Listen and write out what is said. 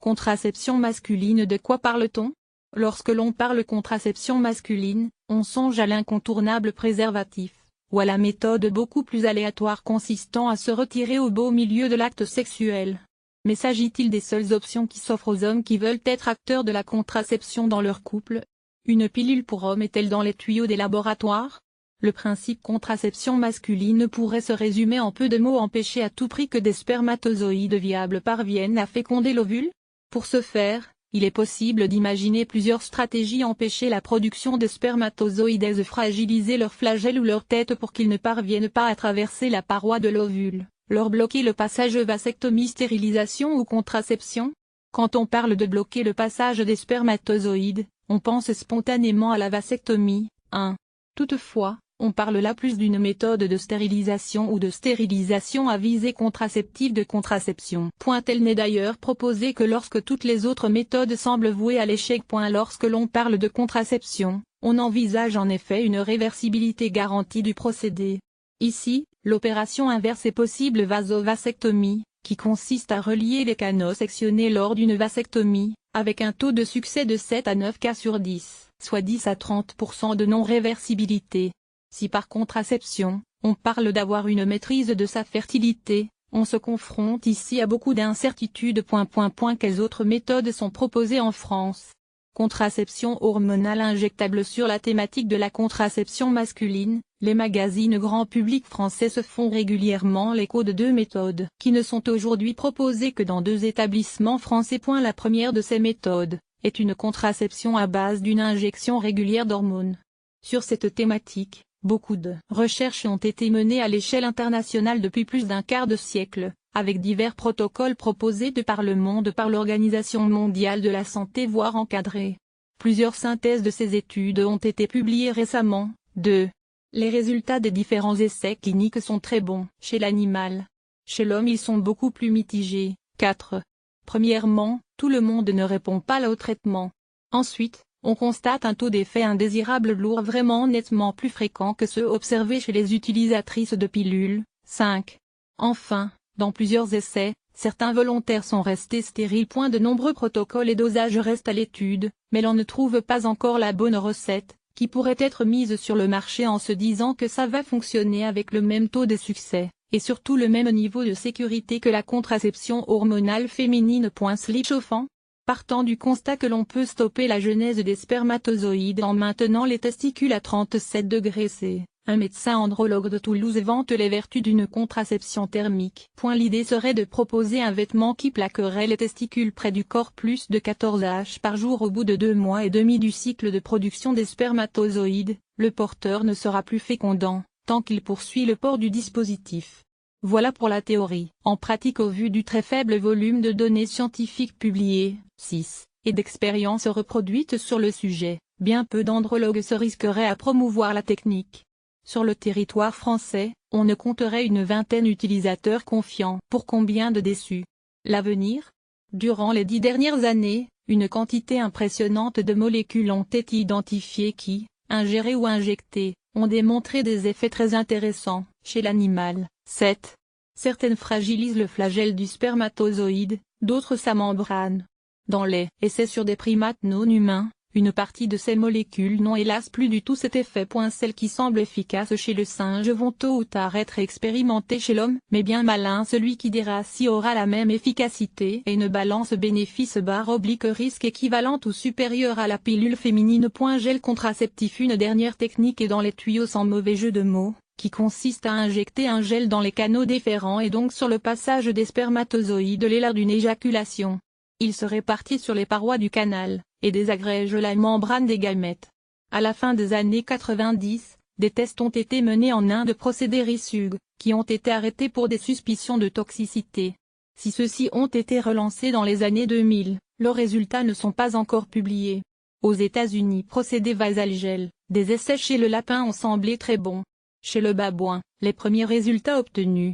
Contraception masculine, de quoi parle-t-on? Lorsque l'on parle contraception masculine, on songe à l'incontournable préservatif, ou à la méthode beaucoup plus aléatoire consistant à se retirer au beau milieu de l'acte sexuel. Mais s'agit-il des seules options qui s'offrent aux hommes qui veulent être acteurs de la contraception dans leur couple? Une pilule pour homme est-elle dans les tuyaux des laboratoires? Le principe contraception masculine pourrait se résumer en peu de mots: empêcher à tout prix que des spermatozoïdes viables parviennent à féconder l'ovule. Pour ce faire, il est possible d'imaginer plusieurs stratégies: empêcher la production de spermatozoïdes, fragiliser leur flagelle ou leur tête pour qu'ils ne parviennent pas à traverser la paroi de l'ovule, leur bloquer le passage, vasectomie, stérilisation ou contraception. Quand on parle de bloquer le passage des spermatozoïdes, on pense spontanément à la vasectomie. Toutefois, on parle là plus d'une méthode de stérilisation ou de stérilisation à visée contraceptive de contraception. Elle n'est d'ailleurs proposée que lorsque toutes les autres méthodes semblent vouées à l'échec. Lorsque l'on parle de contraception, on envisage en effet une réversibilité garantie du procédé. Ici, l'opération inverse est possible: vasovasectomie, qui consiste à relier les canaux sectionnés lors d'une vasectomie, avec un taux de succès de 7 à 9 cas sur 10, soit 10 à 30% de non-réversibilité. Si par contraception, on parle d'avoir une maîtrise de sa fertilité, on se confronte ici à beaucoup d'incertitudes. Quelles autres méthodes sont proposées en France? Contraception hormonale injectable. Sur la thématique de la contraception masculine, les magazines grand public français se font régulièrement l'écho de deux méthodes qui ne sont aujourd'hui proposées que dans 2 établissements français. La première de ces méthodes est une contraception à base d'une injection régulière d'hormones. Sur cette thématique, beaucoup de recherches ont été menées à l'échelle internationale depuis plus d'un quart de siècle, avec divers protocoles proposés par le monde par l'Organisation mondiale de la santé, voire encadrés. Plusieurs synthèses de ces études ont été publiées récemment. Les résultats des différents essais cliniques sont très bons chez l'animal. Chez l'homme, ils sont beaucoup plus mitigés. Premièrement, tout le monde ne répond pas au traitement. Ensuite, on constate un taux d'effets indésirables lourd vraiment nettement plus fréquent que ceux observés chez les utilisatrices de pilules. Enfin, dans plusieurs essais, certains volontaires sont restés stériles. De nombreux protocoles et dosages restent à l'étude, mais l'on ne trouve pas encore la bonne recette, qui pourrait être mise sur le marché en se disant que ça va fonctionner avec le même taux de succès, et surtout le même niveau de sécurité que la contraception hormonale féminine. Slip chauffant. Partant du constat que l'on peut stopper la genèse des spermatozoïdes en maintenant les testicules à 37 degrés C, un médecin andrologue de Toulouse vante les vertus d'une contraception thermique. L'idée serait de proposer un vêtement qui plaquerait les testicules près du corps plus de 14 H par jour. Au bout de 2 mois et demi du cycle de production des spermatozoïdes, le porteur ne sera plus fécondant, tant qu'il poursuit le port du dispositif. Voilà pour la théorie. En pratique, au vu du très faible volume de données scientifiques publiées, et d'expériences reproduites sur le sujet, bien peu d'andrologues se risqueraient à promouvoir la technique. Sur le territoire français, on ne compterait une 20aine d'utilisateurs confiants. Pour combien de déçus? L'avenir? Durant les 10 dernières années, une quantité impressionnante de molécules ont été identifiées qui, ingérées ou injectées, ont démontré des effets très intéressants chez l'animal. Certaines fragilisent le flagelle du spermatozoïde, d'autres sa membrane. Dans les essais sur des primates non humains, une partie de ces molécules n'ont hélas plus du tout cet effet. Celles qui semblent efficaces chez le singe vont tôt ou tard être expérimentées chez l'homme, mais bien malin celui qui dira si aura la même efficacité et une balance bénéfice/risque équivalente ou supérieure à la pilule féminine. Gel contraceptif. Une dernière technique est dans les tuyaux sans mauvais jeu de mots, qui consiste à injecter un gel dans les canaux déférents et donc sur le passage des spermatozoïdes lors d'une éjaculation. Il se répartit sur les parois du canal, et désagrège la membrane des gamètes. À la fin des années 90, des tests ont été menés en Inde, procédés RISUG, qui ont été arrêtés pour des suspicions de toxicité. Si ceux-ci ont été relancés dans les années 2000, leurs résultats ne sont pas encore publiés. Aux États-Unis, procédé Vasalgel, des essais chez le lapin ont semblé très bons. Chez le babouin, les premiers résultats obtenus